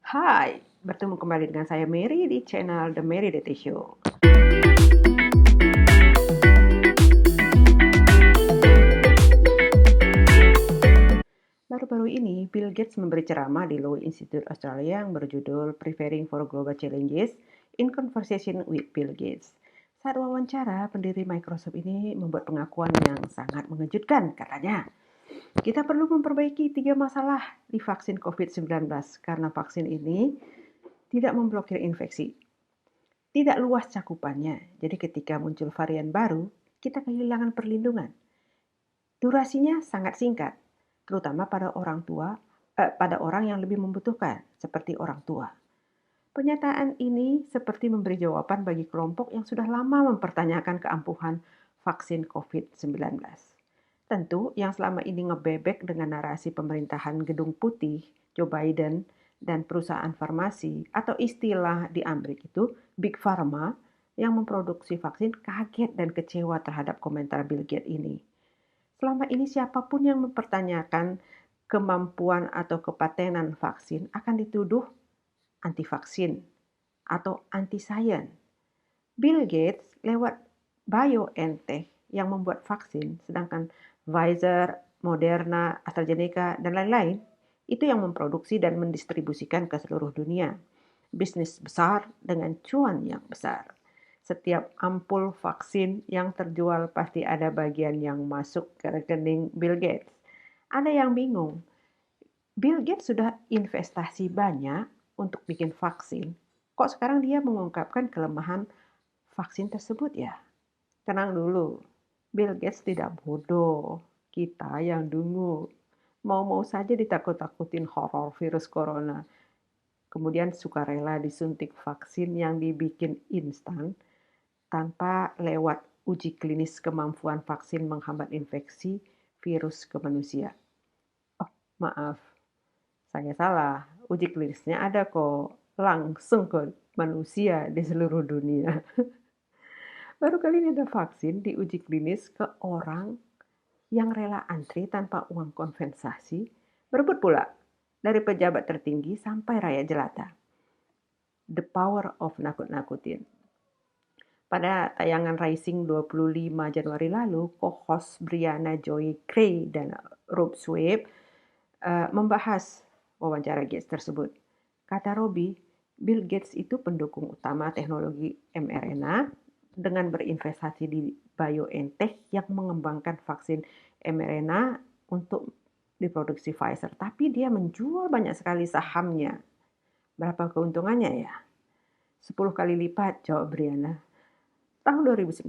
Hai, bertemu kembali dengan saya Mary di channel The Mary Dete Show. Baru-baru ini, Bill Gates memberi ceramah di Law Institute Australia yang berjudul Preparing for Global Challenges in Conversation with Bill Gates. Saat wawancara, pendiri Microsoft ini membuat pengakuan yang sangat mengejutkan, katanya. Kita perlu memperbaiki 3 masalah di vaksin COVID-19 karena vaksin ini tidak memblokir infeksi. Tidak luas cakupannya, jadi ketika muncul varian baru, kita kehilangan perlindungan. Durasinya sangat singkat, terutama pada orang yang lebih membutuhkan, seperti orang tua. Pernyataan ini seperti memberi jawaban bagi kelompok yang sudah lama mempertanyakan keampuhan vaksin COVID-19. Tentu yang selama ini ngebebek dengan narasi pemerintahan Gedung Putih, Joe Biden, dan perusahaan farmasi atau istilah di Amerika itu Big Pharma yang memproduksi vaksin kaget dan kecewa terhadap komentar Bill Gates ini. Selama ini siapapun yang mempertanyakan kemampuan atau kepatenan vaksin akan dituduh anti-vaksin atau anti-sains. Bill Gates lewat BioNTech yang membuat vaksin, sedangkan Pfizer, Moderna, AstraZeneca, dan lain-lain, itu yang memproduksi dan mendistribusikan ke seluruh dunia. Bisnis besar dengan cuan yang besar. Setiap ampul vaksin yang terjual pasti ada bagian yang masuk ke rekening Bill Gates. Ada yang bingung, Bill Gates sudah investasi banyak untuk bikin vaksin, kok sekarang dia mengungkapkan kelemahan vaksin tersebut ya? Tenang dulu, Bill Gates tidak bodoh, kita yang dungu. Mau-mau saja ditakut-takutin horor virus corona. Kemudian sukarela disuntik vaksin yang dibikin instan tanpa lewat uji klinis kemampuan vaksin menghambat infeksi virus ke manusia. Oh, maaf, saya salah. Uji klinisnya ada kok, langsung ke manusia di seluruh dunia. Baru kali ini ada vaksin diuji klinis ke orang yang rela antri tanpa uang kompensasi, berebut pula dari pejabat tertinggi sampai rakyat jelata. The power of nakut-nakutin. Pada tayangan Rising 25 Januari lalu, co-host Brianna Joy Gray dan Rob Swabe membahas wawancara Gates tersebut. Kata Robbie, Bill Gates itu pendukung utama teknologi mRNA dengan berinvestasi di BioNTech yang mengembangkan vaksin mRNA untuk diproduksi Pfizer. Tapi dia menjual banyak sekali sahamnya. Berapa keuntungannya ya? 10 kali lipat, jawab Brianna. Tahun 2019,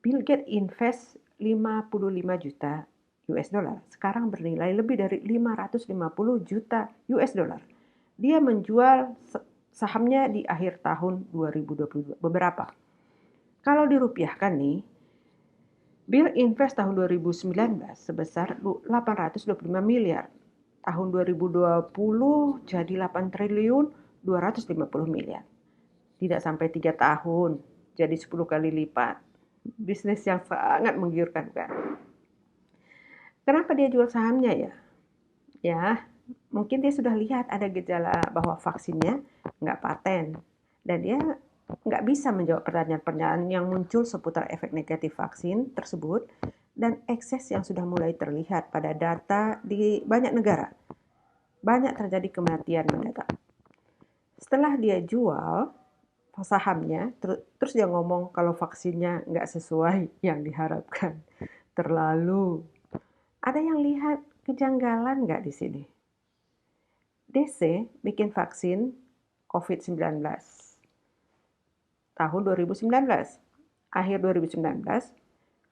Bill Gates invest 55 juta US dollar. Sekarang bernilai lebih dari 550 juta US dollar. Dia menjual sahamnya di akhir tahun 2022. Beberapa. Kalau dirupiahkan nih, Bill invest tahun 2019 sebesar 825 miliar. Tahun 2020 jadi 8 triliun 250 miliar. Tidak sampai 3 tahun, jadi 10 kali lipat. Bisnis yang sangat menggiurkan kan. Kenapa dia jual sahamnya ya? Ya, mungkin dia sudah lihat ada gejala bahwa vaksinnya nggak paten. Dan dia nggak bisa menjawab pertanyaan-pertanyaan yang muncul seputar efek negatif vaksin tersebut dan ekses yang sudah mulai terlihat pada data di banyak negara. Banyak terjadi kematian mendadak. Setelah dia jual sahamnya, terus dia ngomong kalau vaksinnya nggak sesuai yang diharapkan. Terlalu. Ada yang lihat kejanggalan nggak di sini? DC bikin vaksin COVID-19 tahun 2019. Akhir 2019,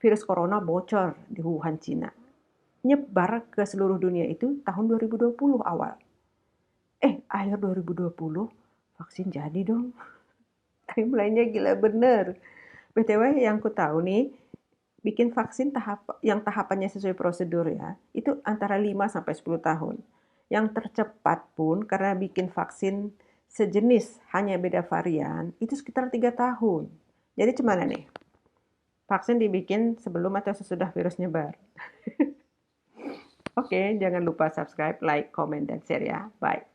virus corona bocor di Wuhan, Cina. Nyebar ke seluruh dunia itu tahun 2020 awal. Akhir 2020, vaksin jadi dong. Timeline-nya gila bener. BTW yang ku tahu nih, bikin vaksin yang tahapannya sesuai prosedur ya, itu antara 5 sampai 10 tahun. Yang tercepat pun karena bikin vaksin sejenis hanya beda varian, itu sekitar 3 tahun. Jadi gimana nih? Vaksin dibikin sebelum atau sesudah virus nyebar? Oke, jangan lupa subscribe, like, comment, dan share ya. Bye.